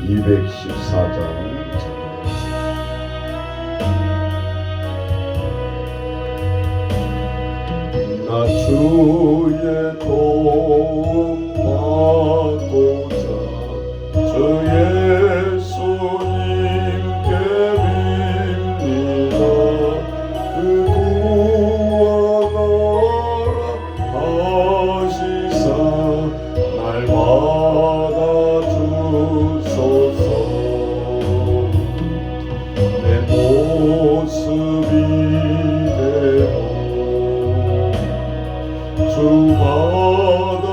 214장 나 주의 도움 받고자 주 예수님께 빕니다. 그 구원하라 하시사 날마다 주소서. 내 모습이 되어 주 받아주소서.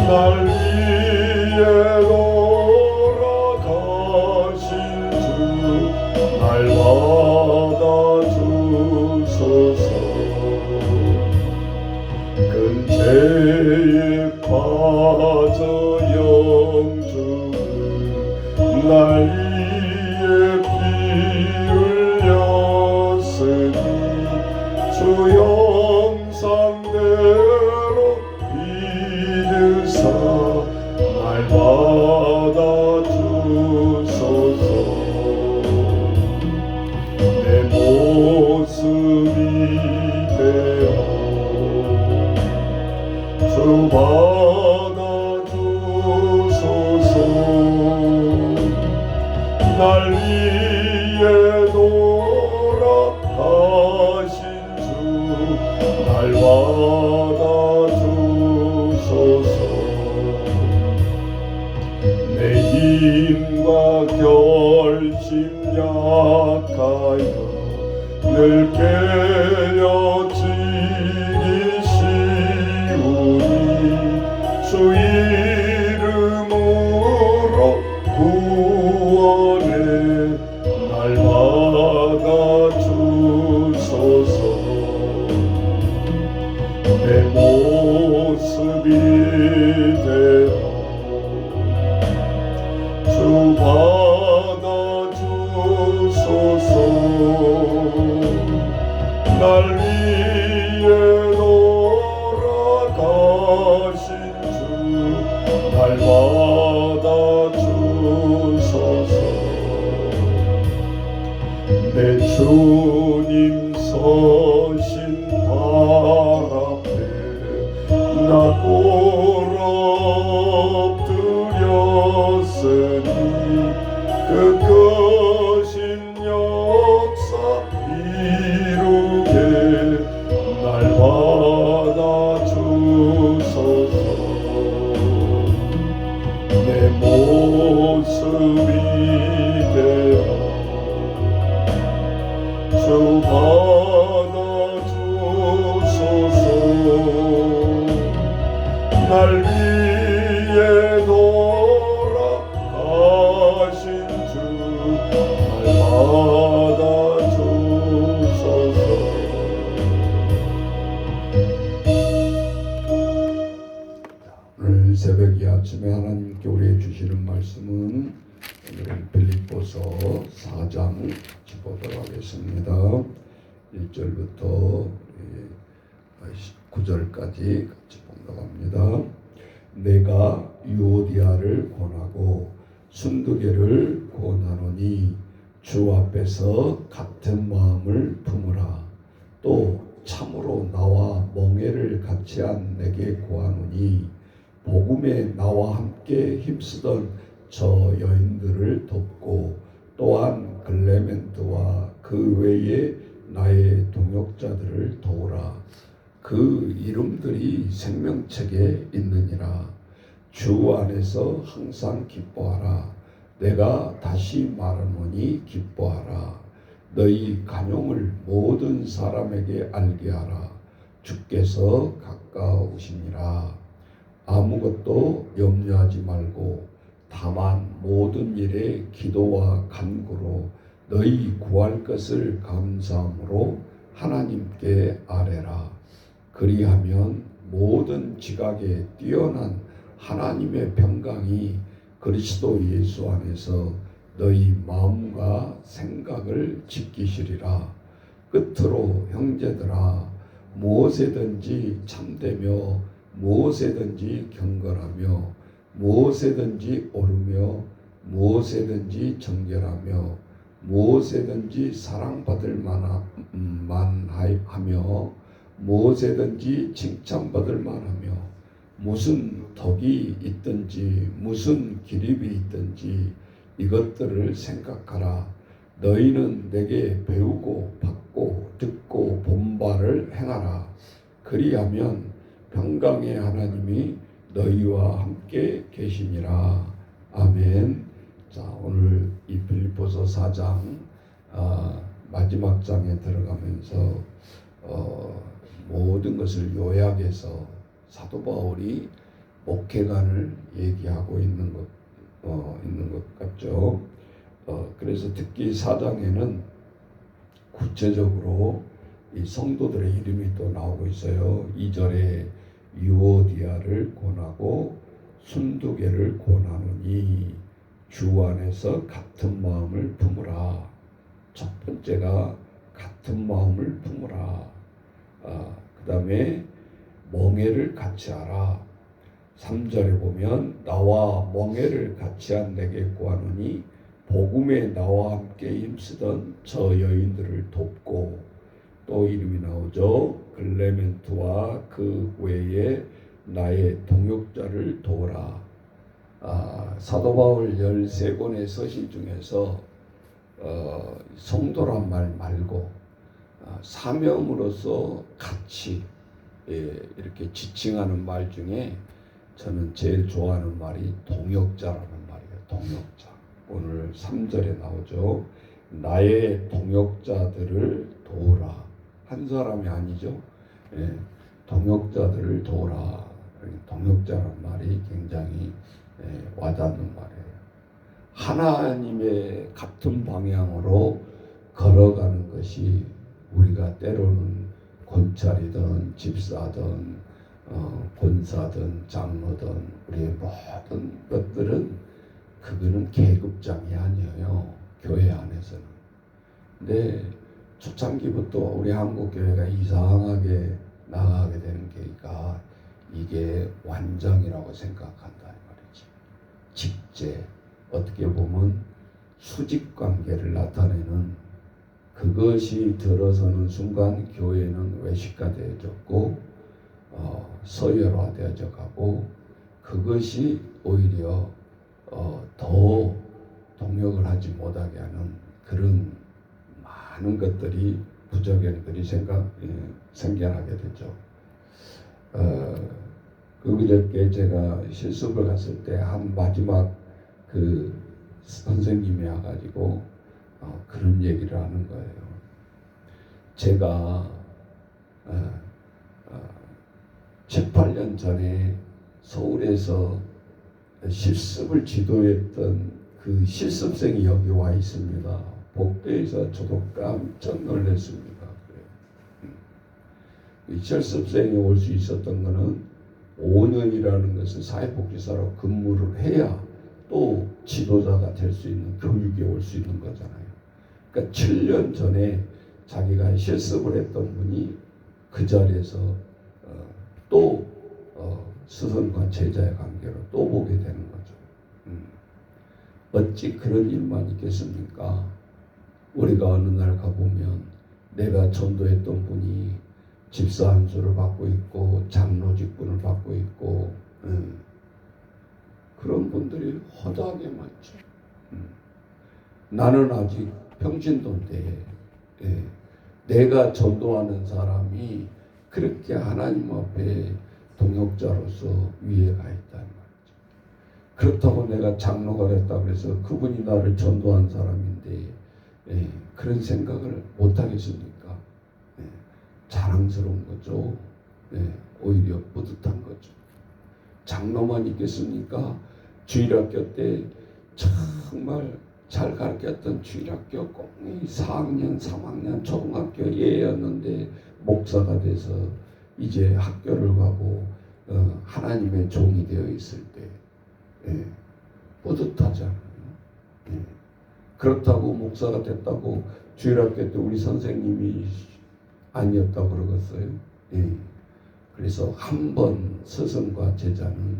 날 위해 돌아가신 주 날 받아주소서. 근죄에 빠져 영주를 날 위해 피 흘렸으니 주 형상대로 믿으사 날 받아주소서. 내 모습이 되어 주 받아주소서. 날 위해 돌아가신 주 날 받아주소서. 내 힘과 결심 약하여 늘 깨어지기 쉬우니 주 이름으로 구원해 날마다 주소서. 내 모습이 되어 주 받아주소서. 날 위해 돌아가신 주 날 받아주소서. 내 주님 서신 발 앞에 나 엎드렸으니 그 크신 역사 이루게 날 받아주소서. 내 모습이 되어 주 받아주소서. 날 위해 돌아가신 주 날 받아주소서. 오늘 새벽 이 아침에 하나님께 우리에게 주시는 말씀은 오늘은 빌립보서 4장 같이 보도록 하겠습니다. 1절부터 19절까지 같이 봉독합니다. 내가 유오디아를 권하고 순두계를 권하노니 주 앞에서 같은 마음을 품으라. 또 참으로 나와 멍에를 같이 한 내게 구하노니 복음에 나와 함께 힘쓰던 저 여인들을 돕고 또한 글레멘트와 그 외에 나의 동역자들을 도우라. 그 이름들이 생명책에 있느니라. 주 안에서 항상 기뻐하라. 내가 다시 말하노니 기뻐하라. 너희 간용을 모든 사람에게 알게 하라. 주께서 가까우시니라. 아무것도 염려하지 말고 다만 모든 일에 기도와 간구로 너희 구할 것을 감사함으로 하나님께 아뢰라. 그리하면 모든 지각에 뛰어난 하나님의 평강이 그리스도 예수 안에서 너희 마음과 생각을 지키시리라. 끝으로 형제들아, 무엇에든지 참되며 무엇에든지 경건하며 무엇에든지 오르며 무엇에든지 정결하며 무엇에든지 사랑받을 만하며 무엇에든지 칭찬받을 만하며 무슨 덕이 있든지 무슨 기립이 있든지 이것들을 생각하라. 너희는 내게 배우고 받고 듣고 본 바를 행하라. 그리하면 평강의 하나님이 너희와 함께 계시니라. 아멘. 자, 오늘 이 빌립보서 4장 마지막 장에 들어가면서 모든 것을 요약해서 사도 바울이 목회관을 얘기하고 있는 것 같죠. 그래서 특히 4장에는 구체적으로 이 성도들의 이름이 또 나오고 있어요. 2절에 유오디아를 권하고 순두개를 권하노니 주 안에서 같은 마음을 품으라. 첫 번째가 같은 마음을 품으라. 그 다음에 멍에를 같이 하라. 3절에 보면 나와 멍에를 같이 한 내게 구하노니 복음에 나와 함께 힘쓰던 저 여인들을 돕고, 또 이름이 나오죠. 글레멘트와 그 외에 나의 동역자를 도우라. 사도 바울 13권의 서신 중에서 성도란 말 말고 사명으로서 같이 이렇게 지칭하는 말 중에 저는 제일 좋아하는 말이 동역자라는 말이에요. 동역자. 오늘 3절에 나오죠. 나의 동역자들을 도우라. 한 사람이 아니죠. 동역자들을 도우라. 동역자라는 말이 굉장히 와닿는 말이에요. 하나님의 같은 방향으로 걸어가는 것이 우리가 때로는 권찰이든 집사든 권사든 장로든 우리의 모든 것들은 그거는 계급장이 아니에요. 교회 안에서는. 근데 초창기부터 우리 한국 교회가 이상하게 나가게 되는 계기가 이게 완장이라고 생각한다 이 말이지. 직제, 어떻게 보면 수직 관계를 나타내는 그것이 들어서는 순간 교회는 외식화되어졌고 서열화되어져 가고, 그것이 오히려 더 동역을 하지 못하게 하는 그런 많은 것들이 부적절들이 생겨나게 되죠. 그저께 제가 실습을 갔을 때 한 마지막 그 선생님이 와가지고 그런 얘기를 하는 거예요. 제가 7, 8년 전에 서울에서 실습을 지도했던 그 실습생이 여기 와 있습니다. 복도에서 저도 깜짝 놀랐습니다. 이 실습생이 올 수 있었던 것은 5년이라는 것은 사회복지사로 근무를 해야 또 지도자가 될 수 있는 교육에 올 수 있는 거잖아요. 그러니까 7년 전에 자기가 실습을 했던 분이 그 자리에서 또 스승과 제자의 관계로 또 보게 되는 거죠. 어찌 그런 일만 있겠습니까? 우리가 어느 날 가보면 내가 전도했던 분이 집사 한 수를 받고 있고 장로 직분을 받고 있고 그런 분들이 허다하게 많죠. 나는 아직 평신도인데 내가 전도하는 사람이 그렇게 하나님 앞에 동역자로서 위에 가 있다는 말이죠. 그렇다고 내가 장로가 됐다고 해서 그분이 나를 전도한 사람인데 그런 생각을 못 하겠습니까? 자랑스러운 거죠. 오히려 뿌듯한 거죠. 장로만 있겠습니까? 주일학교 때 정말 잘 가르쳤던 주일학교 꼭 4학년, 3학년 초등학교 예였는데 목사가 돼서 이제 학교를 가고 하나님의 종이 되어 있을 때 뿌듯하잖아요. 그렇다고 목사가 됐다고 주일학교 때 우리 선생님이 아니었다고 그러겠어요? 그래서 한 번 스승과 제자는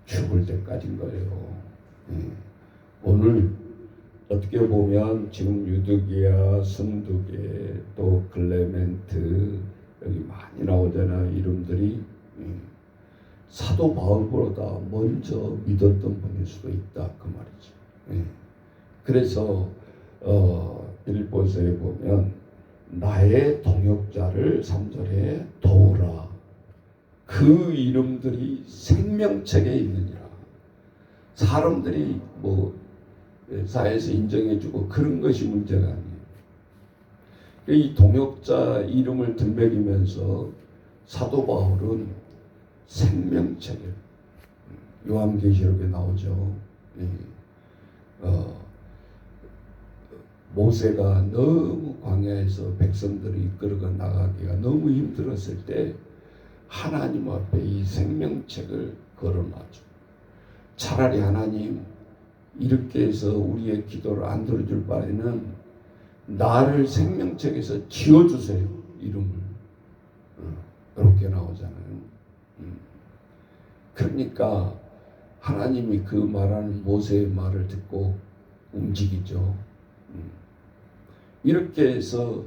죽을 때까지인 거예요. 예. 오늘 어떻게 보면 지금 유드기야, 순두계, 또 클레멘트 여기 많이 나오잖아요. 이름들이. 예. 사도 바울보다 먼저 믿었던 분일 수도 있다 그 말이죠. 예. 그래서 빌립보서에 보면 나의 동역자를 3절에 도우라. 그 이름들이 생명책에 있느니라. 사람들이 뭐 사회에서 인정해주고 그런 것이 문제가 아니에요. 이 동역자 이름을 들먹이면서 사도 바울은 생명책을 요한계시록에 나오죠. 모세가 너무 광야에서 백성들을 이끌어 나가기가 너무 힘들었을 때 하나님 앞에 이 생명책을 걸어놔줘. 차라리 하나님 이렇게 해서 우리의 기도를 안 들어줄 바에는 나를 생명책에서 지워주세요. 이름을. 이렇게 나오잖아요. 그러니까 하나님이 그 말하는 모세의 말을 듣고 움직이죠. 이렇게 해서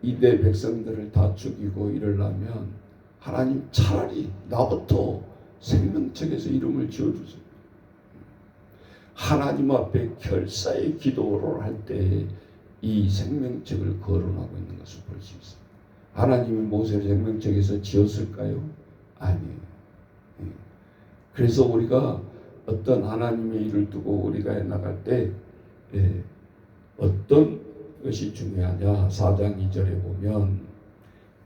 이대 백성들을 다 죽이고 이러려면 하나님 차라리 나부터 생명책에서 이름을 지어주세요. 하나님 앞에 결사의 기도를 할 때 이 생명책을 거론하고 있는 것을 볼 수 있어요. 하나님이 모세를 생명책에서 지었을까요? 아니에요. 그래서 우리가 어떤 하나님의 일을 두고 우리가 나갈 때 어떤 것이 중요하냐? 4장 2절에 보면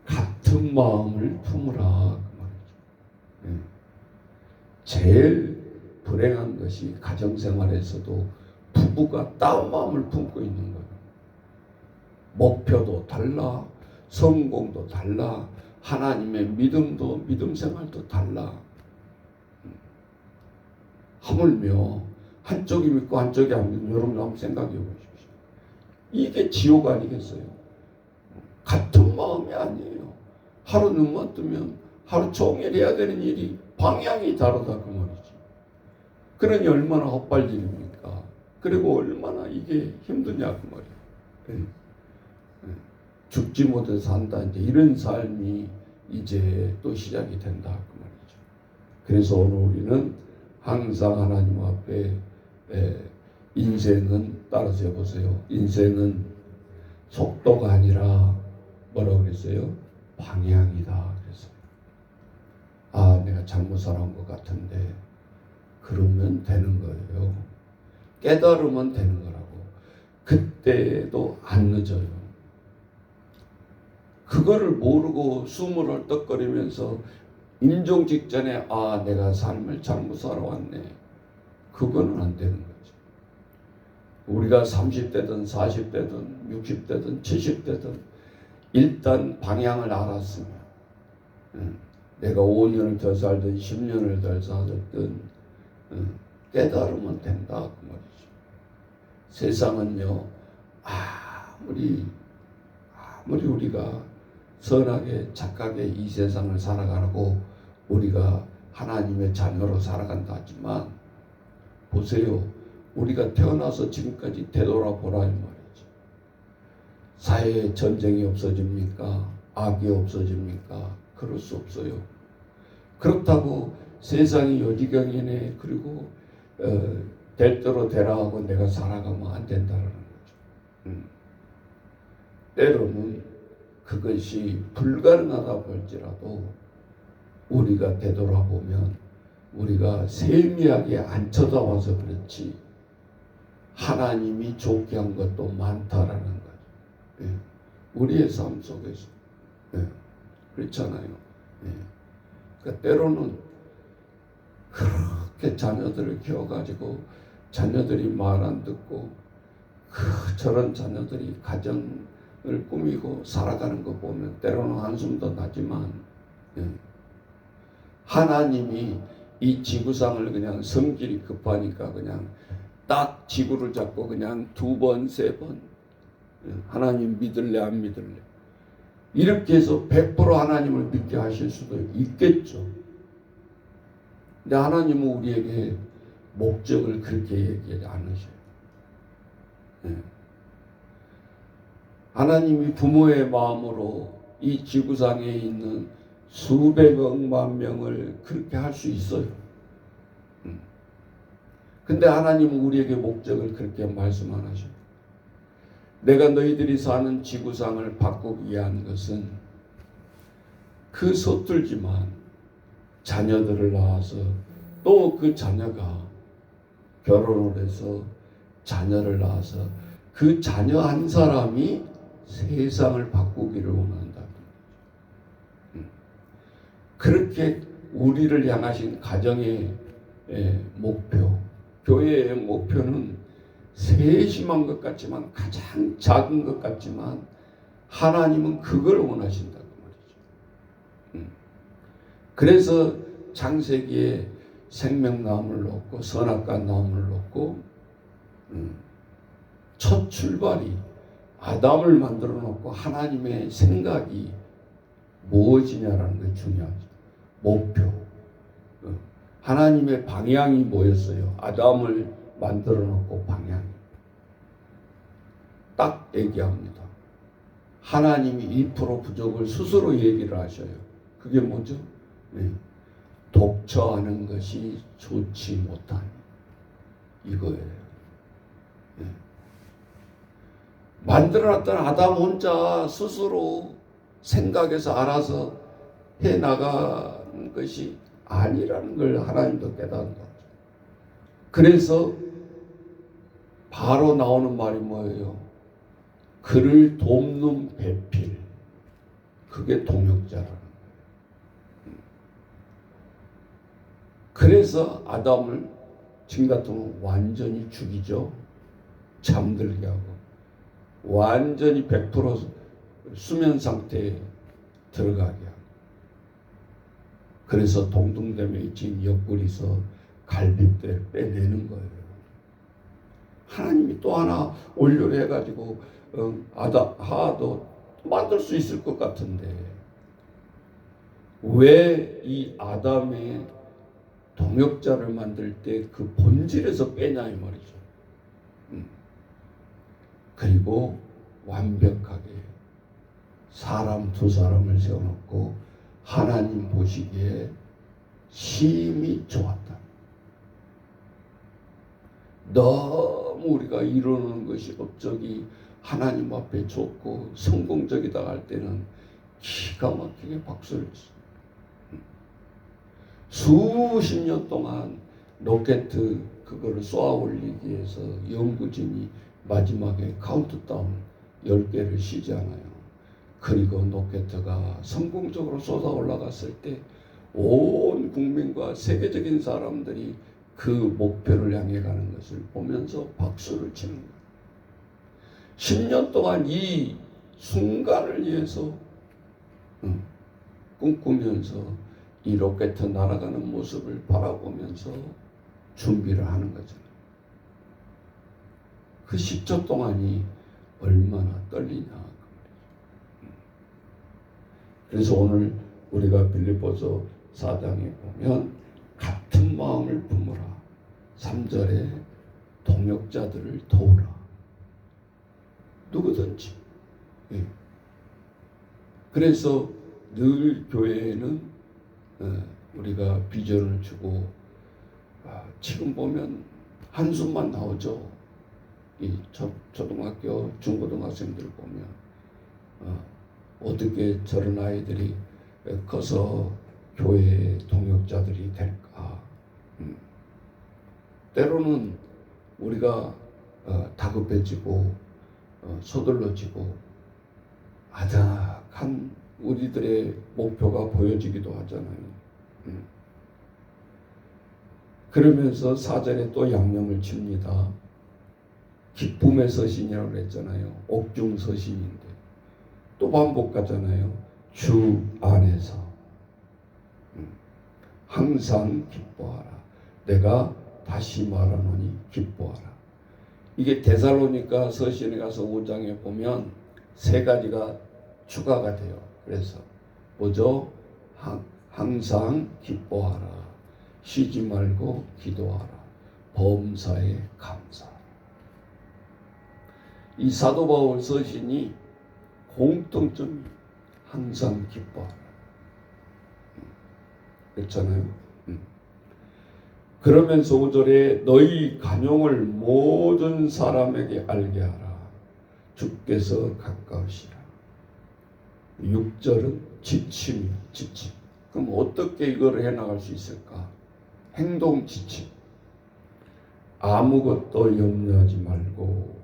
같은 마음을 품으라 그 말이죠. 제일 불행한 것이 가정생활에서도 부부가 따운 마음을 품고 있는 거예요. 목표도 달라, 성공도 달라, 하나님의 믿음도 믿음 생활도 달라. 하물며 한쪽이 믿고 한쪽이 안 믿고 여러분 한번 생각해 보십시오. 이게 지옥 아니겠어요? 같은 마음이 아니에요. 하루 눈만 뜨면 하루 종일 해야 되는 일이 방향이 다르다 그 말이지. 그러니 얼마나 헛발질입니까? 그리고 얼마나 이게 힘드냐 그 말이에요. 죽지 못해 산다 이제 이런 삶이 이제 또 시작이 된다 그 말이죠. 그래서 오늘 우리는 항상 하나님 앞에 인생은 따라서 해보세요. 인생은 속도가 아니라 뭐라고 그랬어요? 방향이다 그랬어요. 아 내가 잘못 살아온 것 같은데 그러면 되는 거예요. 깨달으면 되는 거라고. 그때도 안 늦어요. 그거를 모르고 숨을 헐떡거리면서 임종 직전에 아 내가 삶을 잘못 살아왔네. 그거는 안 되는 거죠. 우리가 30대든 40대든 60대든 70대든 일단 방향을 알았으면 내가 5년을 더 살든 10년을 더 살든 깨달으면 된다 그 말이죠. 세상은요 아무리 우리가 선하게 착하게 이 세상을 살아가고 우리가 하나님의 자녀로 살아간다 하지만 보세요. 우리가 태어나서 지금까지 되돌아보라 이 말이죠. 사회에 전쟁이 없어집니까? 악이 없어집니까? 그럴 수 없어요. 그렇다고 세상이 요지경이네 그리고 될 대로 되라 하고 내가 살아가면 안 된다는 거죠. 때로는 그것이 불가능하다 볼지라도 우리가 되돌아보면 우리가 세미하게 안 쳐다봐서 그렇지 하나님이 좋게 한 것도 많다라는 거죠. 우리의 삶 속에서 그렇잖아요. 그러니까 때로는 그렇게 자녀들을 키워가지고 자녀들이 말 안 듣고 저런 자녀들이 가정을 꾸미고 살아가는 거 보면 때로는 한숨도 나지만 하나님이 이 지구상을 그냥 성질이 급하니까 그냥 딱 지구를 잡고 그냥 2번, 3번 하나님 믿을래 안 믿을래 이렇게 해서 100% 하나님을 믿게 하실 수도 있겠죠. 근데 하나님은 우리에게 목적을 그렇게 얘기하지 않으셔요. 네. 하나님이 부모의 마음으로 이 지구상에 있는 수백억만 명을 그렇게 할 수 있어요. 근데 하나님은 우리에게 목적을 그렇게 말씀 안 하셔요. 내가 너희들이 사는 지구상을 바꾸기 위한 것은 그 서툴지만 자녀들을 낳아서 또 그 자녀가 결혼을 해서 자녀를 낳아서 그 자녀 한 사람이 세상을 바꾸기를 원한다. 그렇게 우리를 향하신 가정의 목표, 교회의 목표는 세심한 것 같지만 가장 작은 것 같지만 하나님은 그걸 원하신다고 말이죠. 그래서 창세기에 생명나무를 놓고 선악과 나무를 놓고 첫 출발이 아담을 만들어 놓고 하나님의 생각이 무엇이냐라는 게 중요하죠. 목표. 하나님의 방향이 뭐였어요? 아담을 만들어 놓고 방향. 딱 얘기합니다. 하나님이 2% 부족을 스스로 얘기를 하셔요. 그게 뭐죠? 네. 독처하는 것이 좋지 못한 이거예요. 네. 만들어놨던 아담 혼자 스스로 생각해서 알아서 해나가는 것이 아니라는 걸 하나님도 깨닫는 거죠. 그래서 바로 나오는 말이 뭐예요? 그를 돕는 배필. 그게 동역자라는 거예요. 그래서 아담을 지금 같으면 완전히 죽이죠. 잠들게 하고 완전히 100% 수면 상태에 들어가게 하고 그래서 동등됨에 진 옆구리에서 갈빗대를 빼내는 거예요. 하나님이 또 하나 원료를 해가지고 하도 만들 수 있을 것 같은데 왜 이 아담의 동역자를 만들 때 그 본질에서 빼냐 이 말이죠. 그리고 완벽하게 사람 두 사람을 세워놓고 하나님 보시기에 심히 좋았다. 너무 우리가 이루는 것이 업적이 하나님 앞에 좋고 성공적이다 할 때는 기가 막히게 박수를 치. 수십 년 동안 로켓 그거를 쏘아 올리기 위해서 연구진이 마지막에 카운트다운 10개를 쉬잖아요. 그리고 로켓가 성공적으로 쏟아 올라갔을 때 온 국민과 세계적인 사람들이 그 목표를 향해 가는 것을 보면서 박수를 치는 거예요. 10년 동안 이 순간을 위해서 꿈꾸면서 이 로켓 날아가는 모습을 바라보면서 준비를 하는 거잖아요. 그 10초 동안이 얼마나 떨리냐. 그래서 오늘 우리가 빌립보서 4장에 보면 같은 마음을 품으라. 3절에 동역자들을 도우라. 누구든지. 그래서 늘 교회에는 우리가 비전을 주고 지금 보면 한숨만 나오죠. 이 초등학교, 중고등학생들 보면 어떻게 저런 아이들이 커서 교회의 동역자들이 될까? 때로는 우리가 다급해지고 서둘러지고 아득한 우리들의 목표가 보여지기도 하잖아요. 그러면서 4절에 또 양념을 칩니다. 기쁨의 서신이라고 그랬잖아요. 옥중 서신인데 또 반복하잖아요. 주 안에서 항상 기뻐하라. 내가 다시 말하노니 기뻐하라. 이게 데살로니가 서신에 가서 5장에 보면 세 가지가 추가가 돼요. 그래서 뭐죠? 항상 기뻐하라. 쉬지 말고 기도하라. 범사에 감사. 이 사도 바울 서신이 공통점이 항상 기뻐하라. 그렇잖아요. 그러면서 5절에 너희 간용을 모든 사람에게 알게 하라. 주께서 가까우시라. 6절은 지침이요. 지침. 그럼 어떻게 이걸 해나갈 수 있을까? 행동 지침. 아무것도 염려하지 말고.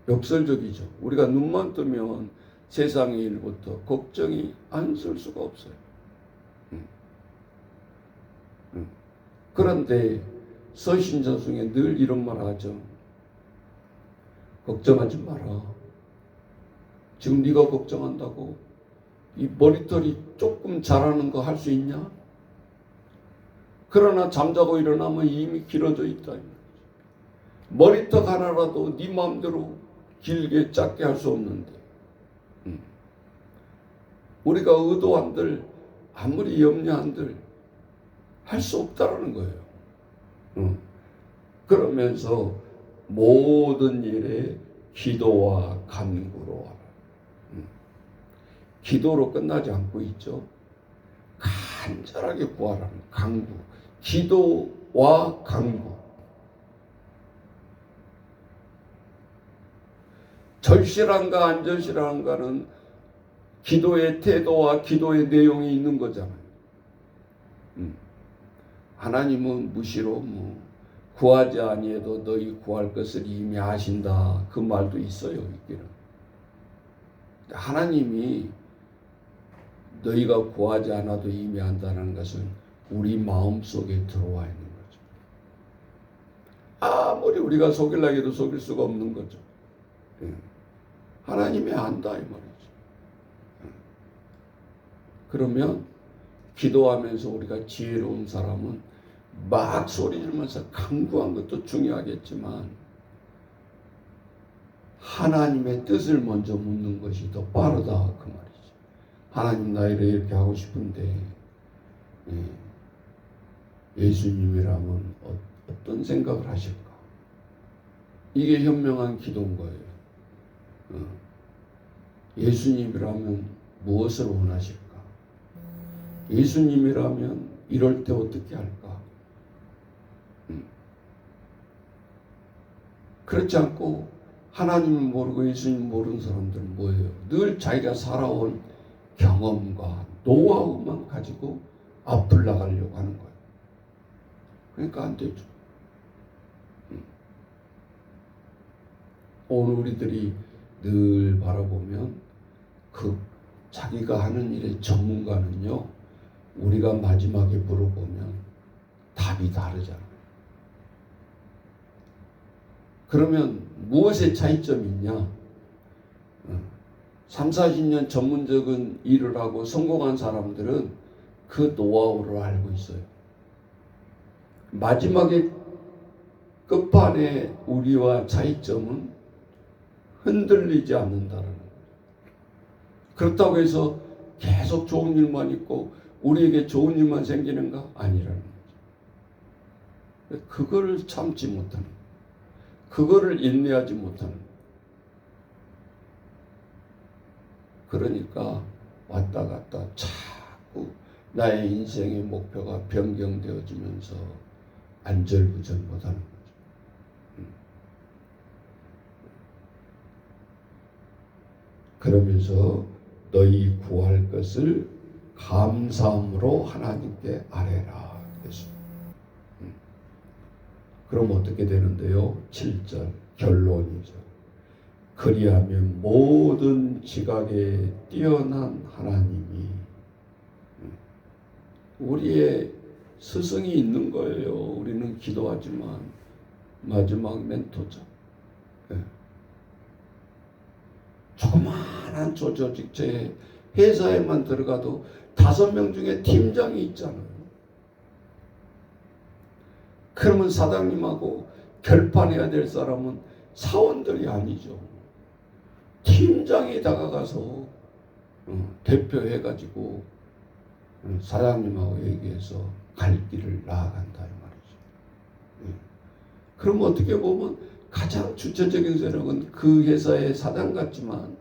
역설적이죠. 우리가 눈만 뜨면 세상의 일부터 걱정이 안 쓸 수가 없어요. 그런데 서신자 중에 늘 이런 말 하죠. 걱정하지 마라. 지금 네가 걱정한다고 이 머리털이 조금 자라는 거 할 수 있냐? 그러나 잠자고 일어나면 이미 길어져 있다. 머리털 하나라도 네 마음대로 길게 짧게 할 수 없는데 우리가 의도한들 아무리 염려한들 할 수 없다라는 거예요. 그러면서 모든 일에 기도와 간구로 하라. 기도로 끝나지 않고 있죠. 간절하게 구하라는 간구. 기도와 간구. 절실한가 안 절실한가는 기도의 태도와 기도의 내용이 있는 거잖아요. 하나님은 무시로 구하지 아니해도 너희 구할 것을 이미 아신다. 그 말도 있어요. 있기는. 하나님이 너희가 구하지 않아도 이미 안다는 것은 우리 마음속에 들어와 있는 거죠. 아무리 우리가 속이려고 해도 속일 수가 없는 거죠. 하나님이 안다 이 말이죠. 그러면 기도하면서 우리가 지혜로운 사람은 막 소리 지르면서 간구한 것도 중요하겠지만 하나님의 뜻을 먼저 묻는 것이 더 빠르다 그 말이죠. 하나님 나 이렇게 하고 싶은데 예수님이라면 어떤 생각을 하실까? 이게 현명한 기도인 거예요. 예수님이라면 무엇을 원하실까? 예수님이라면 이럴 때 어떻게 할까? 그렇지 않고 하나님을 모르고 예수님 모르는 사람들은 뭐예요? 늘 자기가 살아온 경험과 노하우만 가지고 앞을 나가려고 하는 거예요. 그러니까 안 되죠. 오늘 우리들이 늘 바라보면 그 자기가 하는 일의 전문가는요, 우리가 마지막에 물어보면 답이 다르잖아요. 그러면 무엇에 차이점이 있냐? 3, 40년 전문적인 일을 하고 성공한 사람들은 그 노하우를 알고 있어요. 마지막에 끝판에 우리와 차이점은 흔들리지 않는다는 거예요. 그렇다고 해서 계속 좋은 일만 있고 우리에게 좋은 일만 생기는가? 아니라는 거죠. 그거를 참지 못하는 거예요. 그거를 인내하지 못하는 거예요. 그러니까 왔다 갔다 자꾸 나의 인생의 목표가 변경되어지면서 안절부절 못하는 거죠. 그러면서 너희 구할 것을 감사함으로 하나님께 아뢰라. 그럼 어떻게 되는데요? 7절 결론이죠. 그리하면 모든 지각에 뛰어난 하나님이 우리의 스승이 있는 거예요. 우리는 기도하지만 마지막 멘토죠. 조그마한 조직체 회사에만 들어가도 5명 중에 팀장이 있잖아요. 그러면 사장님하고 결판해야 될 사람은 사원들이 아니죠. 팀장이 다가가서 대표해가지고 사장님하고 얘기해서 갈 길을 나아간다 이 말이죠. 그럼 어떻게 보면 가장 주체적인 세력은 그 회사의 사장 같지만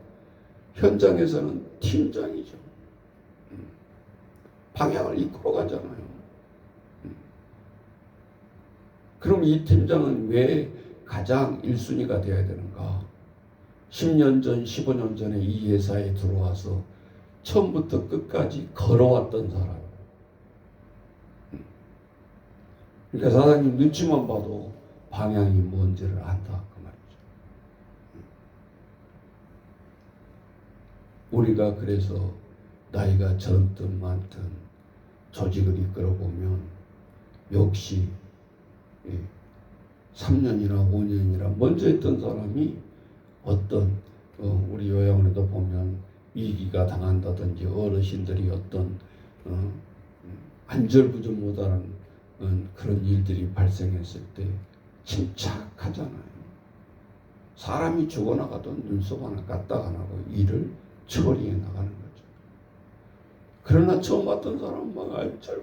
현장에서는 팀장이죠. 방향을 이끌어 가잖아요. 그럼 이 팀장은 왜 가장 1순위가 되어야 되는가? 10년 전, 15년 전에 이 회사에 들어와서 처음부터 끝까지 걸어왔던 사람. 그러니까 사장님 눈치만 봐도 방향이 뭔지를 안다 그 말이죠. 우리가 그래서 나이가 젊든 많든 조직을 이끌어 보면 역시 3년이나 5년이나 먼저 했던 사람이 어떤 우리 요양원에도 보면 위기가 당한다든지 어르신들이 어떤 안절부절 못하는 그런 일들이 발생했을 때 침착하잖아요. 사람이 죽어나가도 눈썹 하나 까딱 안 하고 일을 처리해 나가는 거죠. 그러나 처음 봤던 사람은 막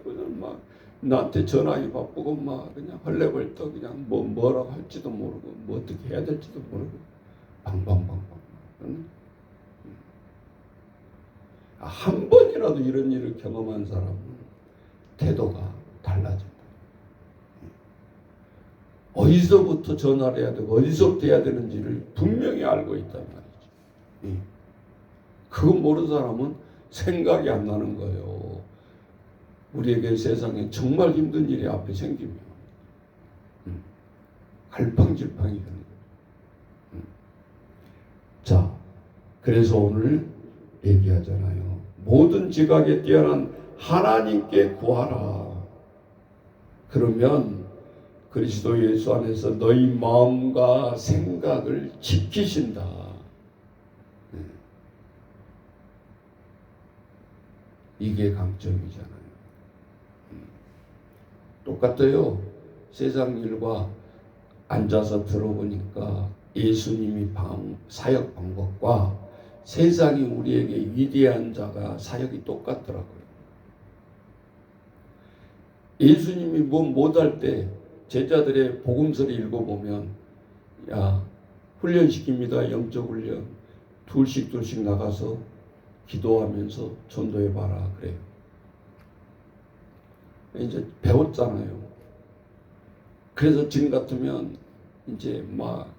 그냥 막 나한테 전화하기 바쁘고 막 그냥 헐레벌떡 그냥 뭐라고 할지도 모르고 뭐 어떻게 해야 될지도 모르고 방방방방. 한 번이라도 이런 일을 경험한 사람은 태도가 달라진다. 어디서부터 전화를 해야 되고 어디서부터 해야 되는지를 분명히 알고 있단 말이죠. 그거 모르는 사람은 생각이 안 나는 거예요. 우리에게 세상에 정말 힘든 일이 앞에 생기면 갈팡질팡이 되는 거예요. 자, 그래서 오늘 얘기하잖아요. 모든 지각에 뛰어난 하나님께 구하라. 그러면 그리스도 예수 안에서 너희 마음과 생각을 지키신다. 이게 강점이잖아요. 똑같아요. 세상 일과 앉아서 들어보니까 예수님이 사역 방법과 세상이 우리에게 위대한 자가 사역이 똑같더라고요. 예수님이 뭐 못할 때 제자들의 복음서를 읽어보면 야 훈련시킵니다. 영적 훈련. 둘씩 나가서 기도하면서 전도해봐라 그래요. 이제 배웠잖아요. 그래서 지금 같으면 이제 막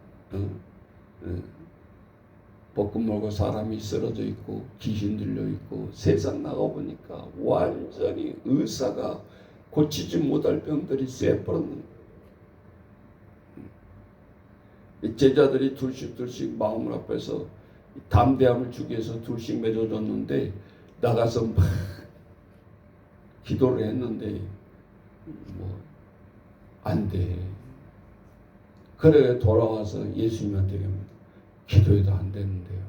볶음 먹고 사람이 쓰러져 있고 귀신 들려 있고 세상 나가보니까 완전히 의사가 고치지 못할 병들이 쎄버렸는 제자들이 둘씩 마음을 앞에서 담대함을 주기 위해서 둘씩 맺어줬는데 나가서 막 기도를 했는데 뭐 안 돼. 그래 돌아와서 예수님한테 기도해도 안 되는데요.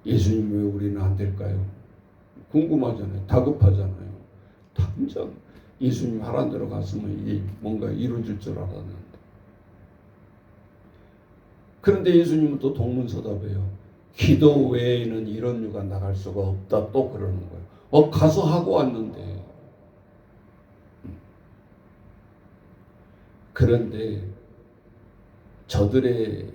예수님 왜 우리는 안 될까요? 궁금하잖아요. 다급하잖아요. 당장 예수님 하라는 대로 갔으면 이게 뭔가 이루어질 줄 알았는데. 그런데 예수님은 또 동문서답해요. 기도 외에는 이런 유가 나갈 수가 없다 또 그러는 거예요. 가서 하고 왔는데. 그런데 저들의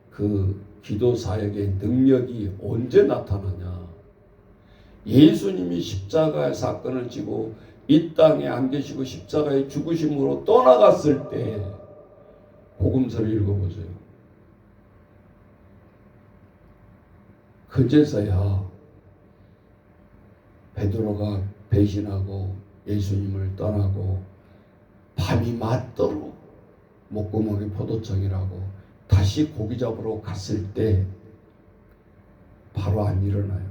그 기도 사역의 능력이 언제 나타나냐? 예수님이 십자가의 사건을 지고 이 땅에 안 계시고 십자가의 죽으심으로 떠나갔을 때 복음서를 읽어보세요. 그제서야 베드로가 배신하고 예수님을 떠나고 밤이 맞도록 목구멍이 포도청이라고 다시 고기 잡으러 갔을 때 바로 안 일어나요.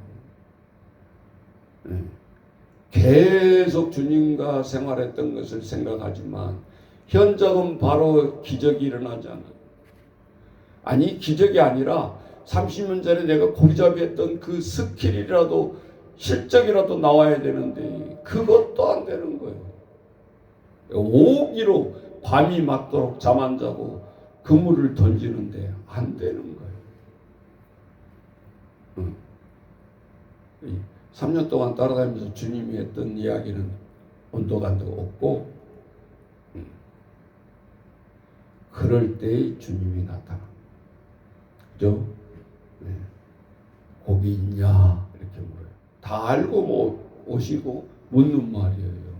계속 주님과 생활했던 것을 생각하지만 현장은 바로 기적이 일어나지 않아요. 아니 기적이 아니라 30년 전에 내가 고기잡이 했던 그 스킬이라도 실적이라도 나와야 되는데 그것도 안 되는 거예요. 오기로 밤이 맞도록 잠 안 자고 그물을 던지는데 안 되는 거예요. 3년 동안 따라다니면서 주님이 했던 이야기는 온도간도 없고, 그럴 때 주님이 나타나. 그죠? 네. 고기 있냐? 이렇게 물어요. 다 알고 뭐 오시고 묻는 말이에요.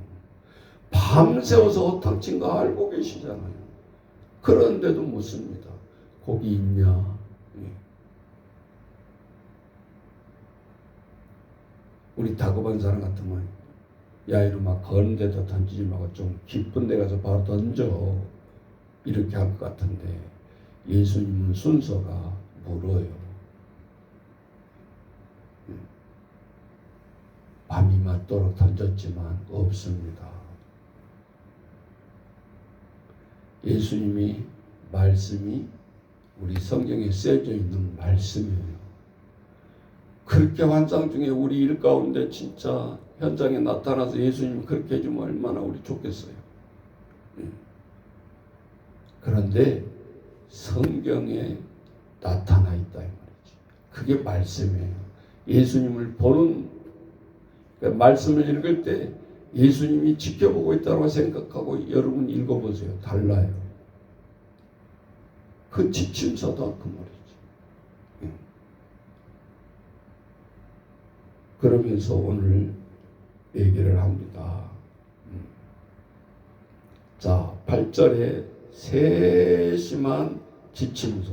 밤새워서 어탕친 거 알고 계시잖아요. 그런데도 묻습니다. 고기 있냐? 네. 우리 다급한 사람 같으면 야 이놈아 거는 데다 던지지 말고 좀 깊은 데 가서 바로 던져 이렇게 할 것 같은데 예수님은 순서가 물어요. 밤이 맞도록 던졌지만 없습니다. 예수님이 말씀이 우리 성경에 쓰여져 있는 말씀이에요. 그렇게 환상 중에 우리 일 가운데 진짜 현장에 나타나서 예수님이 그렇게 해주면 얼마나 우리 좋겠어요. 그런데 성경에 나타나 있다 이 말이지. 그게 말씀이에요. 예수님을 보는 그러니까 말씀을 읽을 때 예수님이 지켜보고 있다고 생각하고 여러분 읽어보세요. 달라요. 그 지침서다 그 말이지. 그러면서 오늘 얘기를 합니다. 자, 8절에 세심한 지침서.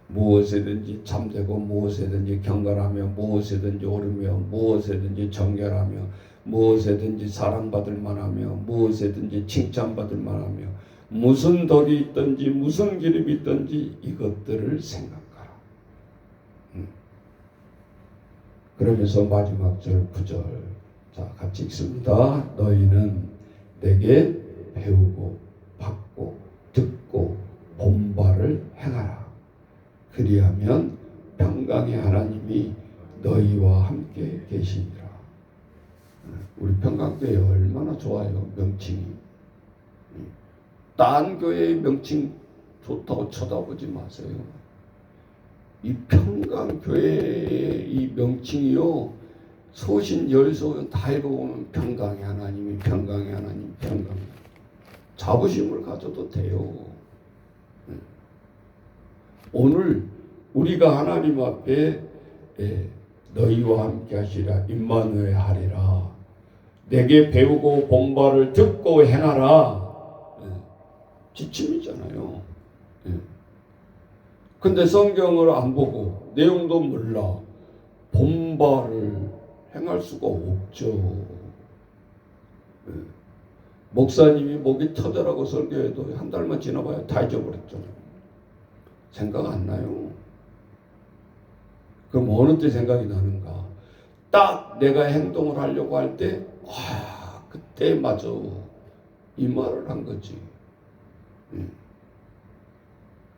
무엇이든지 참되고 무엇이든지 경건하며 무엇이든지 옳으며 무엇이든지 정결하며 무엇이든지 사랑받을 만하며 무엇이든지 칭찬받을 만하며 무슨 덕이 있든지 무슨 기름이 있든지 이것들을 생각하라. 그러면서 마지막 절 9절 자 같이 읽습니다. 너희는 내게 배우고 받고 듣고 본바를 행하라. 그리하면 평강의 하나님이 너희와 함께 계시니라. 우리 평강교회 얼마나 좋아요. 명칭이. 딴 교회의 명칭 좋다고 쳐다보지 마세요. 이 평강교회의 이 명칭이요. 소신 열소 다 읽어보면 평강의 하나님이 평강의 하나님 평강. 자부심을 가져도 돼요. 오늘 우리가 하나님 앞에 너희와 함께 하시라 임마누엘 하리라 내게 배우고 본바를 듣고 행하라 지침이잖아요. 근데 성경을 안 보고 내용도 몰라 본바를 행할 수가 없죠. 목사님이 목이 터져라고 설교해도 한 달만 지나봐야 다 잊어버렸잖아요. 생각 안 나요. 그럼 어느 때 생각이 나는가? 딱 내가 행동을 하려고 할 때, 그때 맞아. 이 말을 한 거지.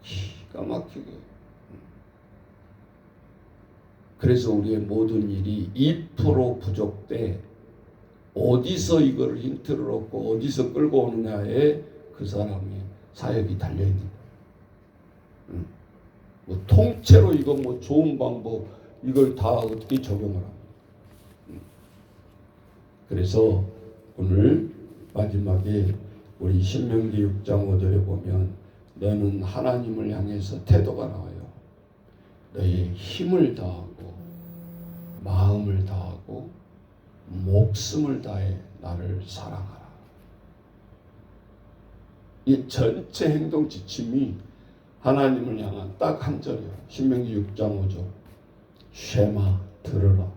기가 막히게. 그래서 우리의 모든 일이 2% 부족돼 어디서 이걸 힌트를 얻고 어디서 끌고 오느냐에 그 사람의 사역이 달려있는 거예요. 뭐 통째로 이거 뭐 좋은 방법 이걸 다 어떻게 적용을 합니까? 그래서 오늘 마지막에 우리 신명기 6장 5절에 보면 너는 하나님을 향해서 태도가 나와요. 너의 힘을 다하고 마음을 다하고 목숨을 다해 나를 사랑하라. 이 전체 행동 지침이 하나님을 향한 딱 한 절이에요. 신명기 6장 5절. 쉐마 들으라.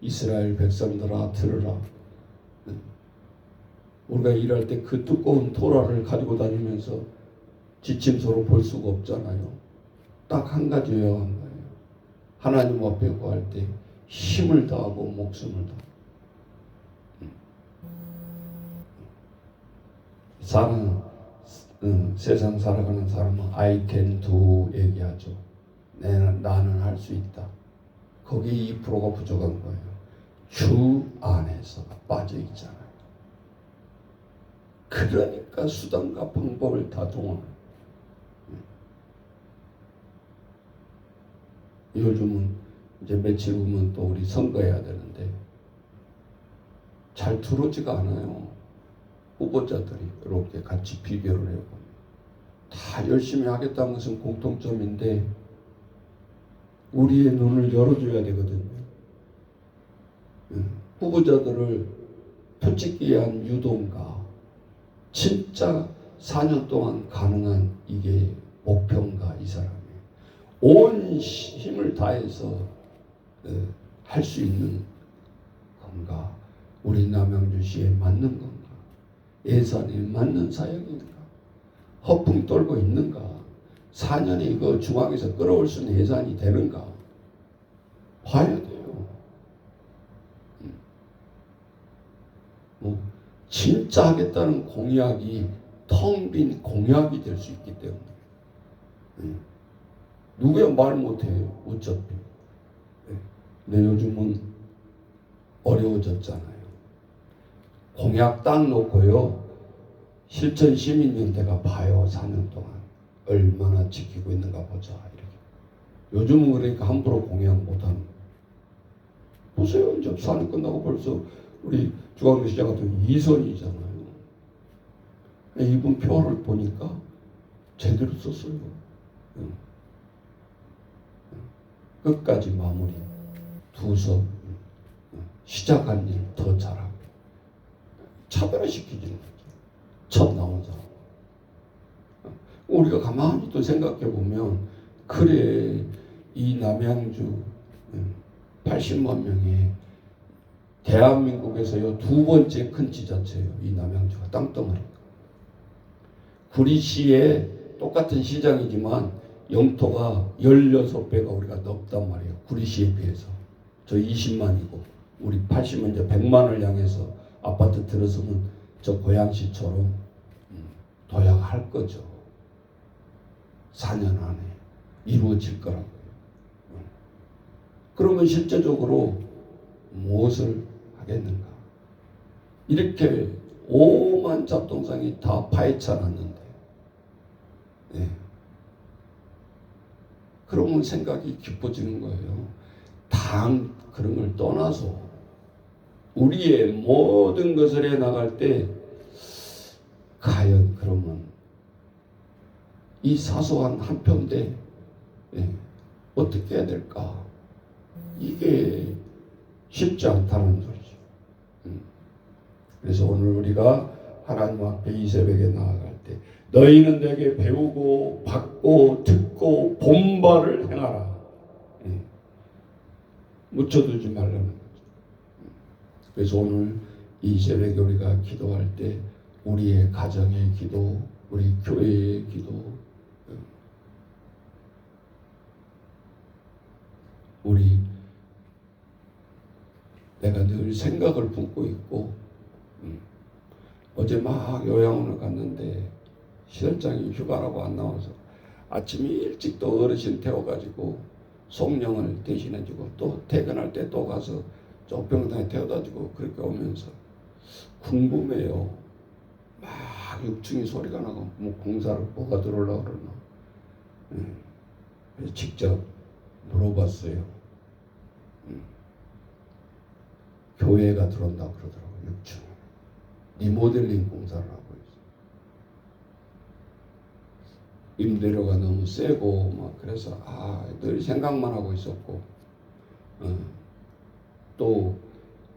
이스라엘 백성들아 들으라. 우리가 일할 때 그 두꺼운 토라를 가지고 다니면서 지침서로 볼 수가 없잖아요. 딱 한 가지 요약한 거예요. 하나님 앞에 구할 때 힘을 다하고 목숨을 다하고 세상 살아가는 사람은 I can do 얘기하죠. 나는 할 수 있다. 거기에 2%가 부족한 거예요. 주 안에서 빠져 있잖아요. 그러니까 수단과 방법을 다 동원해요. 요즘은 이제 며칠 후면 또 우리 선거해야 되는데 잘 들어오지가 않아요. 후보자들이 이렇게 같이 비교를 해보면 다 열심히 하겠다는 것은 공통점인데 우리의 눈을 열어줘야 되거든요. 후보자들을 표찍기 위한 유도인가, 진짜 4년 동안 가능한 이게 목표인가, 이 사람이 온 힘을 다해서 할 수 있는 건가, 우리 남양주시에 맞는 건가, 예산에 맞는 사역인가, 허풍 떨고 있는가, 4년에 이거 중앙에서 끌어올 수 있는 예산이 되는가 봐야 돼요. 뭐 진짜 하겠다는 공약이 텅 빈 공약이 될 수 있기 때문에 누구야 말 못해요. 어차피. 근데 요즘은 어려워졌잖아요. 공약 딱 놓고요, 실천 시민연대가 봐요. 4년 동안 얼마나 지키고 있는가 보자. 이렇게. 요즘은 그러니까 함부로 공약 못하는. 보세요. 이제 4년 끝나고 벌써 우리 중앙시장 같은 2선이잖아요. 이분 표를 보니까 제대로 썼어요. 끝까지 마무리. 2선. 시작한 일 더 잘하고. 차별화시키지는 거죠. 첫 나온 사람. 우리가 가만히 또 생각해 보면, 그래, 이 남양주 80만 명이 대한민국에서요 2번째 큰 지자체예요. 이 남양주가 땅덩어리가. 구리시에 똑같은 시장이지만 영토가 16배가 우리가 넓단 말이에요. 구리시에 비해서. 저 20만이고 우리 80만, 이제 100만을 향해서 아파트 들어서면 저 고양시처럼 도약할 거죠. 4년 안에 이루어질 거라고요. 그러면 실제적으로 무엇을 하겠는가? 이렇게 오만 잡동상이 다 파헤쳐 놨는데, 그러면 생각이 깊어지는 거예요. 당 그런 걸 떠나서 우리의 모든 것을 해 나갈 때 과연 그러면 이 사소한 한 편대 어떻게 해야 될까? 이게 쉽지 않다는 소리죠. 그래서 오늘 우리가 하나님 앞에 이 새벽에 나아갈 때 너희는 내게 배우고 받고 듣고 본바를 행하라. 묻혀두지 말라는 거죠. 그래서 오늘 이 새벽에 우리가 기도할 때 우리의 가정의 기도, 우리 교회의 기도, 우리 내가 늘 생각을 품고 있고, 어제 막 요양원을 갔는데 시설장이 휴가라고 안 나와서 아침에 일찍 또 어르신 태워가지고 송령을 대신해주고 또 퇴근할 때 또 가서 조병당에 태워다주고 그렇게 오면서 궁금해요. 막 6층이 소리가 나고 뭐 공사를 뭐가 들어오려고 그러나. 그래서 직접 물어봤어요. 교회가 들어온다고 그러더라고요. 6층 리모델링 공사를 하고 있어요. 임대료가 너무 세고 막 그래서 늘 생각만 하고 있었고, 또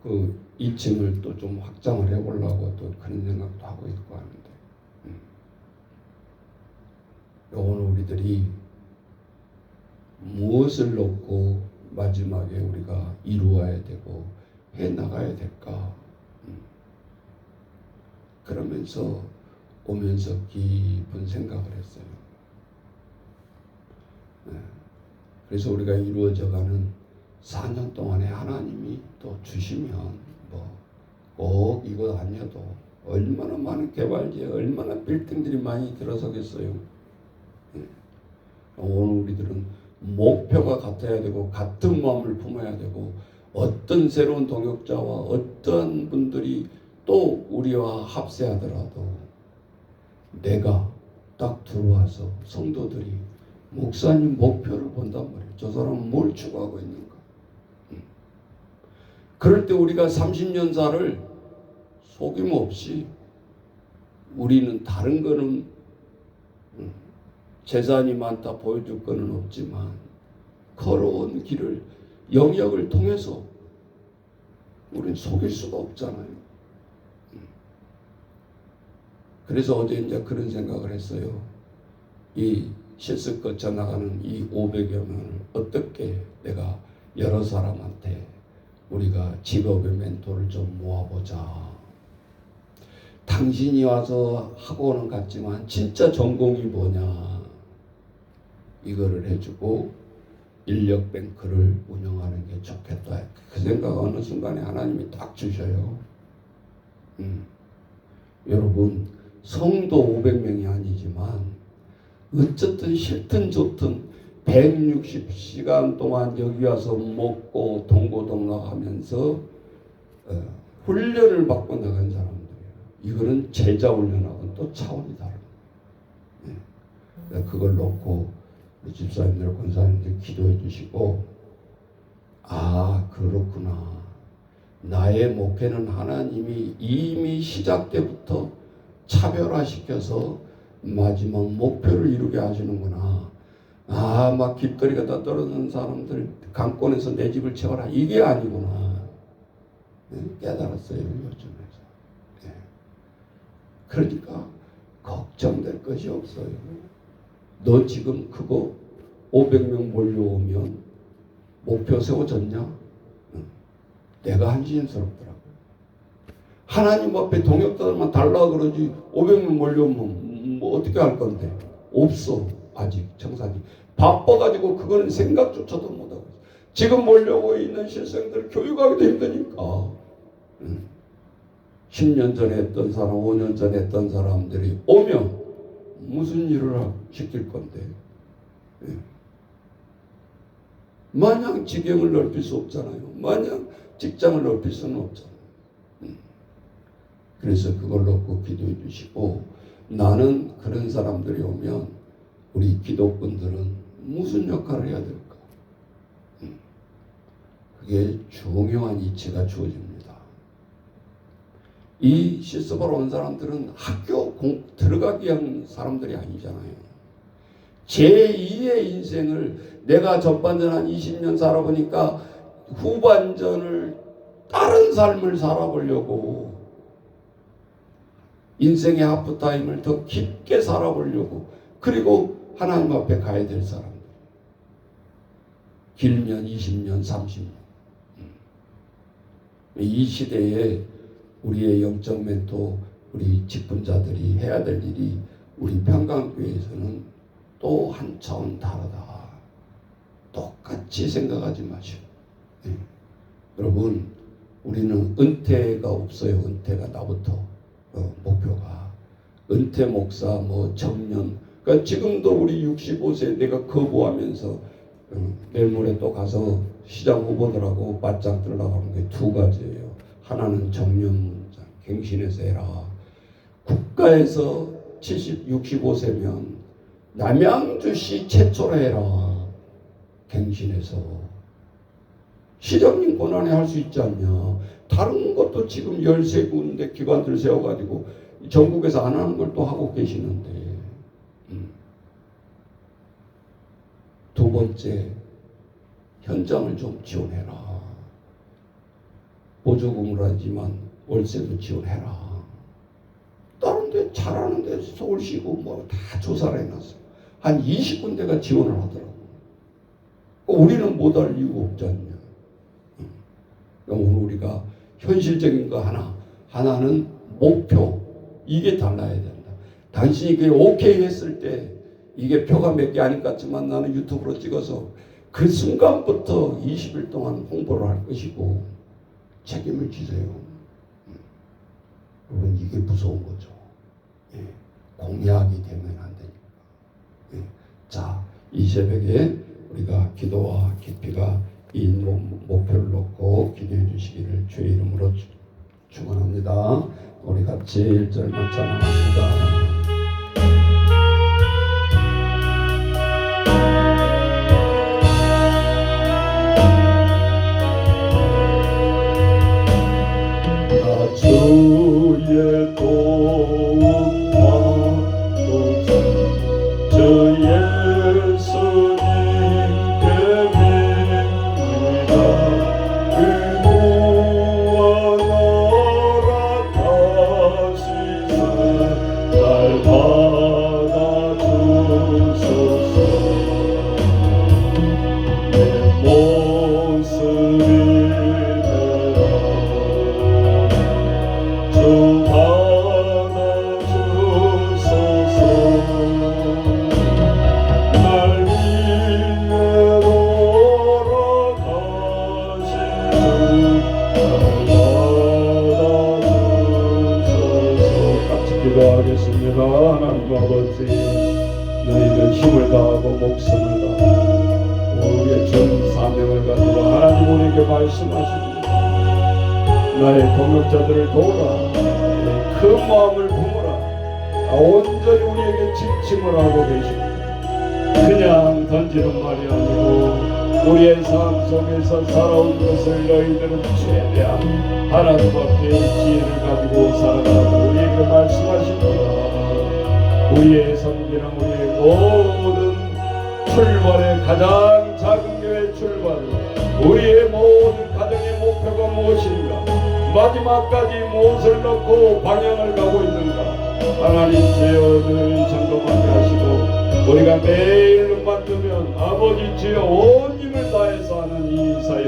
그 2층을 또 좀 확장을 해보려고 또 그런 생각도 하고 있고 하는데, 오늘 우리들이 무엇을 놓고 마지막에 우리가 이루어야 되고 해 나가야 될까? 그러면서 오면서 깊은 생각을 했어요. 그래서 우리가 이루어져가는 4년 동안에 하나님이 또 주시면 뭐 꼭 이것 아니어도 얼마나 많은 개발지에 얼마나 빌딩들이 많이 들어서겠어요. 오늘 우리들은 목표가 같아야 되고 같은 마음을 품어야 되고, 어떤 새로운 동역자와 어떤 분들이 또 우리와 합세하더라도 내가 딱 들어와서 성도들이 목사님 목표를 본단 말이에요. 저 사람은 뭘 추구하고 있는가? 그럴 때 우리가 30년사를 속임없이 우리는 다른 거는 재산이 많다 보여줄 거는 없지만 걸어온 길을 영역을 통해서 우리는 속일 수가 없잖아요. 그래서 어제 이제 그런 생각을 했어요. 이 실습 거쳐 나가는 이 500여 명을 어떻게 내가 여러 사람한테 우리가 직업의 멘토를 좀 모아보자. 당신이 와서 학원은 갔지만 진짜 전공이 뭐냐 이거를 해주고 인력뱅크를 운영하는 게 좋겠다. 그 생각 어느 순간에 하나님이 딱 주셔요. 여러분 성도 500명이 아니지만 어쨌든 싫든 좋든 160시간 동안 여기 와서 먹고 동고동락하면서 훈련을 받고 나간 사람들이에요. 이거는 제자 훈련하고는 또 차원이 다릅니다. 그걸 놓고 우리 집사님들, 권사님들 기도해 주시고, 아 그렇구나. 나의 목회는 하나님이 이미 시작 때부터 차별화시켜서 마지막 목표를 이루게 하시는구나. 아, 막 길거리가 다 떨어지는 사람들 강권에서 내 집을 채워라. 이게 아니구나. 깨달았어요, 요즘에서. 그러니까 걱정될 것이 없어요. 너 지금 그거 500명 몰려오면 목표 세워졌냐? 내가 한심스럽더라고요. 하나님 앞에 동역자들만 달라 그러지 500명 몰려오면 뭐 어떻게 할 건데? 없어. 아직 청산이 바빠가지고 그거는 생각조차도 못하고 있어. 지금 몰려오고 있는 실생들 교육하기도 힘드니까 10년 전에 했던 사람, 5년 전에 했던 사람들이 오면 무슨 일을 시킬 건데. 마냥 지경을 넓힐 수 없잖아요. 마냥 직장을 넓힐 수는 없잖아요. 그래서 그걸 놓고 기도해 주시고, 나는 그런 사람들이 오면 우리 기독분들은 무슨 역할을 해야 될까? 그게 중요한 이치가 주어집니다. 이 실습하러 온 사람들은 학교 들어가기 위한 사람들이 아니잖아요. 제2의 인생을 내가 전반전 한 20년 살아보니까 후반전을 다른 삶을 살아보려고, 인생의 하프타임을 더 깊게 살아보려고, 그리고 하나님 앞에 가야 될 사람들. 길면 20년, 30년. 이 시대에 우리의 영적 멘토, 우리 직분자들이 해야 될 일이 우리 평강교회에서는 또 한 차원 다르다. 똑같이 생각하지 마시고. 여러분, 우리는 은퇴가 없어요. 은퇴가 나부터 목표가. 은퇴 목사, 뭐 청년. 그러니까 지금도 우리 65세 내가 거부하면서 내일 모레 또 가서 시장 후보들하고 맞짱 뜨려고 하는 게 두 가지예요. 하나는 정년 문장, 갱신해서 해라. 국가에서 65세면 남양주시 최초로 해라. 갱신해서. 시장님 권한에 할 수 있지 않냐. 다른 것도 지금 13군데 기관들 세워가지고 전국에서 안 하는 걸 또 하고 계시는데. 두 번째, 현장을 좀 지원해라. 보조금을 하지만 월세도 지원해라. 다른 데 잘하는데 서울시고 뭐 다 조사를 해놨어요. 한 20군데가 지원을 하더라고요. 우리는 못할 이유가 없지 않냐. 오늘 우리가 현실적인 거 하나는 목표. 이게 달라야 된다. 당신이 그게 오케이 했을 때 이게 표가 몇 개 아닌 것 같지만 나는 유튜브로 찍어서 그 순간부터 20일 동안 홍보를 할 것이고 책임을 지세요. 여러분, 이게 무서운 거죠. 공약이 되면 안 되니까. 자, 이 새벽에 우리가 기도와 깊이가 이 목표를 놓고 기도해 주시기를 주의 이름으로 축원합니다. 우리 같이 1절만 찬양합니다. 주의 도움과 도전 주 예수님께 빕니다. 의무와 허락하시사 날 받아주소서. 내 모습이 주 받아주소서. 날 위해 돌아가신 주 받아주소서. 같이 기도하겠습니다. 하나님 아버지, 너희는 힘을 다하고 목숨을 다하고 우리의 전 사명을 가지고 하나님 우리에게 말씀하십니다. 나의 동역자들을 도우라. 큰 마음을 품으라. 온전히 우리에게 지침을 하고 계십니다. 그냥 던지는 말이 아니고 우리의 삶 속에서 살아온 것을 너희들은 최대한 하나님 앞에 지혜를 가지고 살아가라고 우리에게 말씀하십니다. 우리의 섬기랑 우리의 모든 출발의 가장 작은 교회 출발을 우리의 모든 가정의 목표가 무엇인가, 마지막까지 무엇을 넣고 방향을 가고 있는가 하나님 주여 늘 점검하게 하시고 우리가 매일 눈만 뜨면 아버지 주여 온 힘을 다해서 하는 이 사역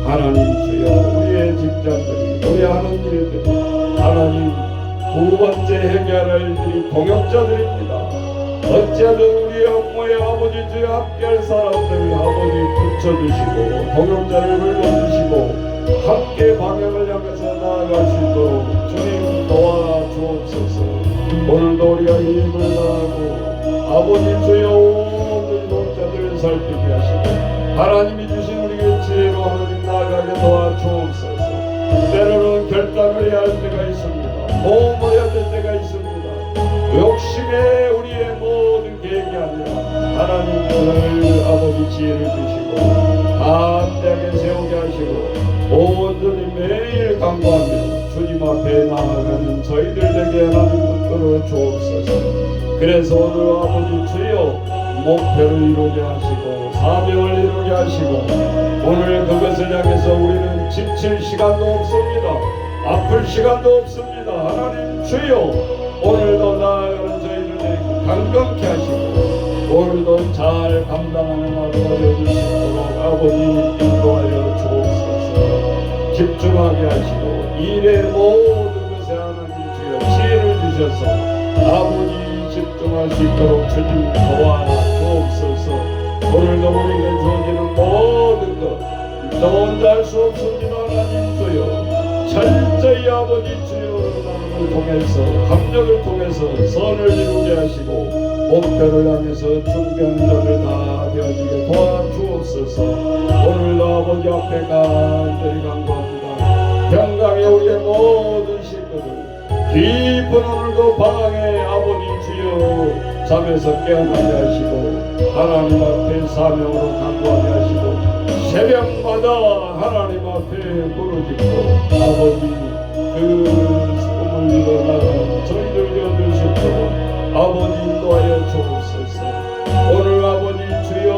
하나님 주여 우리의 직장들이 우리 하는 일들이 하나님 두 번째 해결할 일들이 동역자들입니다. 어찌하든 우리의 업무에 아버지 주여 함께할 사람들 아버지 붙여주시고 동역자를 불러주시고 함께 방향을 향해서 나아갈 수 있도록 주님 도와주옵소서. 오늘도 우리가 힘을 다하고 아버지 주여 모든 동역자들을 살피게 하시고 하나님이 주신 우리에게 지혜로 하나님 나아가게 도와주옵소서. 때로는 결단을 해야 할 때가 있습니다. 도움을 해야 될 때가 있습니다. 욕심에 우리의 모든 계획이 아니라 하나님 오늘 아버지 지혜를 주시고 담대하게 세우게 하시고 온전히 매일 간구하며 주님 앞에 나아가는 저희들 되게 하나님 붙들어 주옵소서. 그래서 오늘 아버지 주여 목표를 이루게 하시고 사명을 이루게 하시고 오늘 그것을 향해서 우리는 지칠 시간도 없습니다. 아플 시간도 없습니다. 하나님 주여 오늘도 나아가는 저희를 강건케 하시고 오늘도 잘 감당하는 하루가 되어주시도록 아버지 인도하여 주옵소서. 집중하게 하시고 일의 모든 것에 하나님 주여 지혜를 주셔서 아버지 집중할 수 있도록 주님 도와주옵소서. 오늘도 우리에게 주어지는 모든 것 너 혼자 할 수 없습니다. 하나님 주여 철저히 아버지 주여 나를 통해서 합력을 통해서 선을 이루게 하시고 목표를 향해서 준비한 점을 다 되어지게 도와주옵소서. 오늘도 아버지 앞에 간절히 간구합니다. 평강의 우리의 모든 식구들 깊은 오늘도 방에 아버지 주여 잠에서 깨어나게 하시고 하나님 앞에 사명으로 간구하게 하시고 새벽마다 하나님 앞에 부르짖고 아버지 그 꿈을 일어나는 저희들 얻을 수 있도록 아버지 인도하여 주옵소서. 오늘 아버지 주여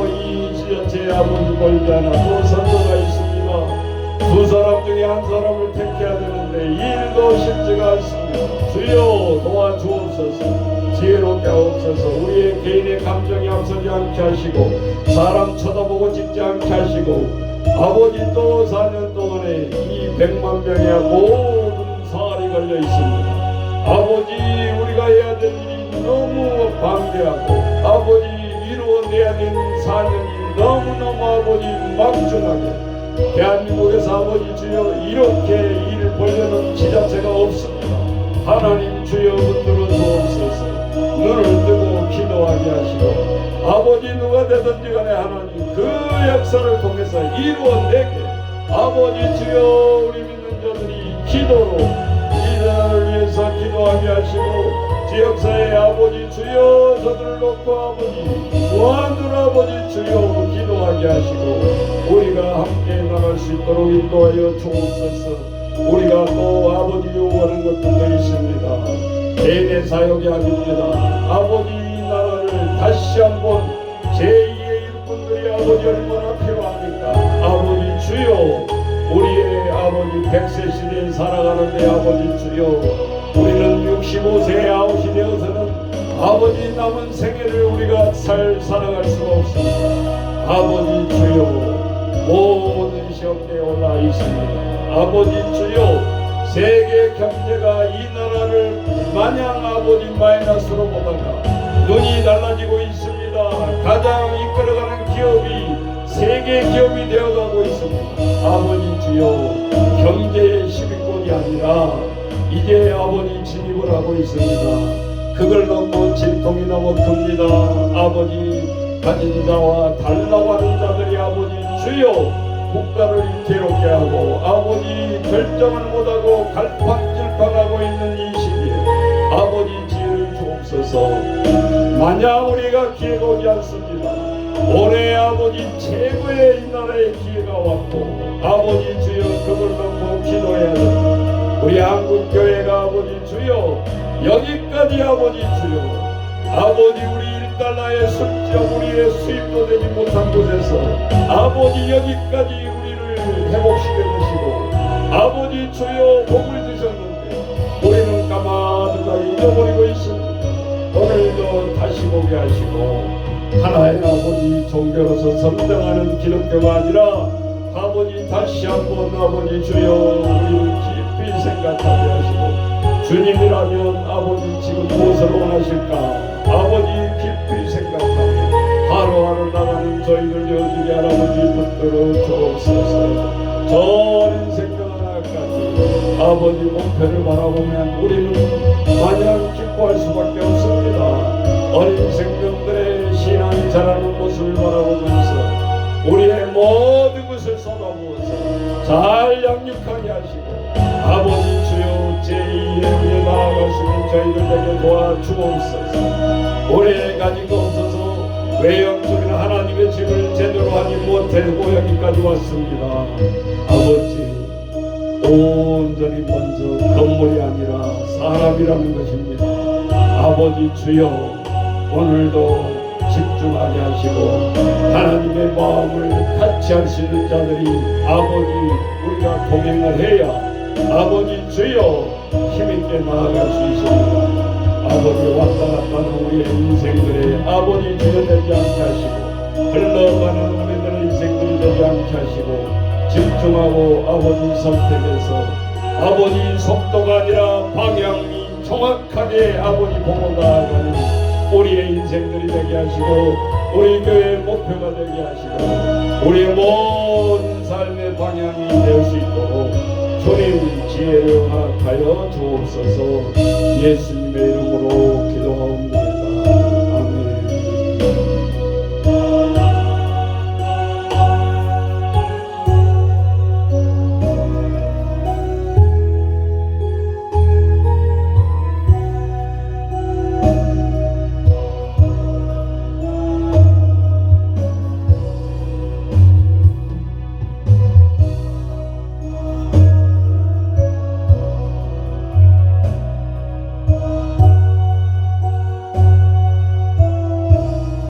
이 지자체 아버지 멀지 않아 또 선거가 있습니다. 두 사람 중에 한 사람을 택해야 되는데 일도 쉽지가 않습니다. 주여 도와주옵소서. 지혜롭게 하옵소서. 우리의 개인의 감정이 앞서지 않게 하시고 사람 쳐다보고 찍지 않게 하시고 아버지 또 4년 동안에 이 100만 명의 모든 사활이 걸려 있습니다. 아버지 우리가 해야 될 일이 너무 방대하고 아버지 이루어내야 되는 4년이 너무너무 아버지 막중하게 대한민국에서 아버지 주여 이렇게 일을 보려는 지자체가 없습니다. 하나님 주여 붙들어 주옵소서. 눈을 뜨고 기도하게 하시고 아버지 누가 되든지 간에 하나님 그 역사를 통해서 이루어내게 아버지 주여 우리 믿는 자들이 기도로 이 나라를 위해서 기도하게 하시고 지역사회 아버지 주여 저들을 놓고 아버지 무한들 아버지 주여 기도하게 하시고 우리가 함께 나갈 수 있도록 인도하여 주옵소서. 우리가 또 아버지 요구하는 것들도 있습니다. 개인의 사역이 아닙니다. 아버지 나라를 다시 한번 제2의 일꾼들이 아버지 얼마나 필요합니까? 아버지 주여, 우리의 아버지 100세 시대에 살아가는데 아버지 주여, 우리는 65세에 아웃이 되어서는 아버지 남은 생애를 우리가 살아갈 수가 없습니다. 아버지 주여, 모든 시험대에 올라 있습니다. 아버지 주여, 세계 경제가 이 나라를 마냥 아버지 마이너스로 보다가 눈이 달라지고 있습니다. 가장 이끌어가는 기업이 세계 기업이 되어가고 있습니다. 아버지 주여, 경제의 10위권이 아니라 이제 아버지 진입을 하고 있습니다. 그걸 넘고 진통이 너무 큽니다. 아버지, 가진 자와 달라고 하는 자들이 아버지 주여, 국가를 괴롭게 하고 아버지 결정을 못하고 갈팡질팡하고 있는 이 시기에 아버지 지혜를 주옵소서. 만약 우리가 기회가 오지 않습니다. 올해 아버지 최고의 이 나라의 기회가 왔고 아버지 주여, 그걸 놓고 기도해야 됩니다. 우리 한국교회가 아버지 주여, 여기까지 아버지 주여, 아버지 우리 1달러의 수입, 우리의 수입도 되지 못한 곳에서 아버지 여기까지 우리를 회복시켜 주시고 아버지 주여 복을 주셨는데 우리는 가만히 잊어버리고 있습니다. 오늘도 다시 보게 하시고 하나의 아버지 종교로서 선정하는 기독교가 아니라 아버지 다시 한번 아버지 주여 우리를 깊이 생각하게 하시고, 주님이라면 아버지 지금 무엇을 원하실까 아버지 깊이 생각하고 하루하루 나가는 저희들 여주게 할아버지 붙들어 주옵소서. 저 인생들 하나까지 아버지 목표를 바라보면 우리는 마냥 기뻐할 수밖에 없습니다. 어린 생명들의 신앙이 자라는 모습을 바라보면서 우리의 모든 것을 쏟아부어서 잘 양육하게 하시고 아버지 주여 제2의 은혜 나아갈 수 있는 저희들에게 도와주옵소서. 오래 가지고 없어서 외형적인 하나님의 집을 제대로 하지 못하고 여기까지 왔습니다. 아버지, 온전히 먼저 건물이 아니라 사람이라는 것입니다. 아버지 주여, 오늘도 집중하게 하시고 하나님의 마음을 같이 할 수 있는 자들이 아버지 우리가 동행을 해야 아버지 주여 힘있게 나아갈 수 있습니다. 아버지 왔다 갔다 하는 우리의 인생들의 아버지 주여 되지 않게 하시고 흘러가는 우리들의 인생들이 되지 않게 하시고 집중하고 아버지 선택해서 아버지 속도가 아니라 방향이 정확하게 아버지 보고 나아가는 우리의 인생들이 되게 하시고 우리 교회의 목표가 되게 하시고 우리의 모든 삶의 방향이 될 수 있도록 주님 지혜를 허락하여 주옵소서. 예수님의 이름으로 기도하옵니다.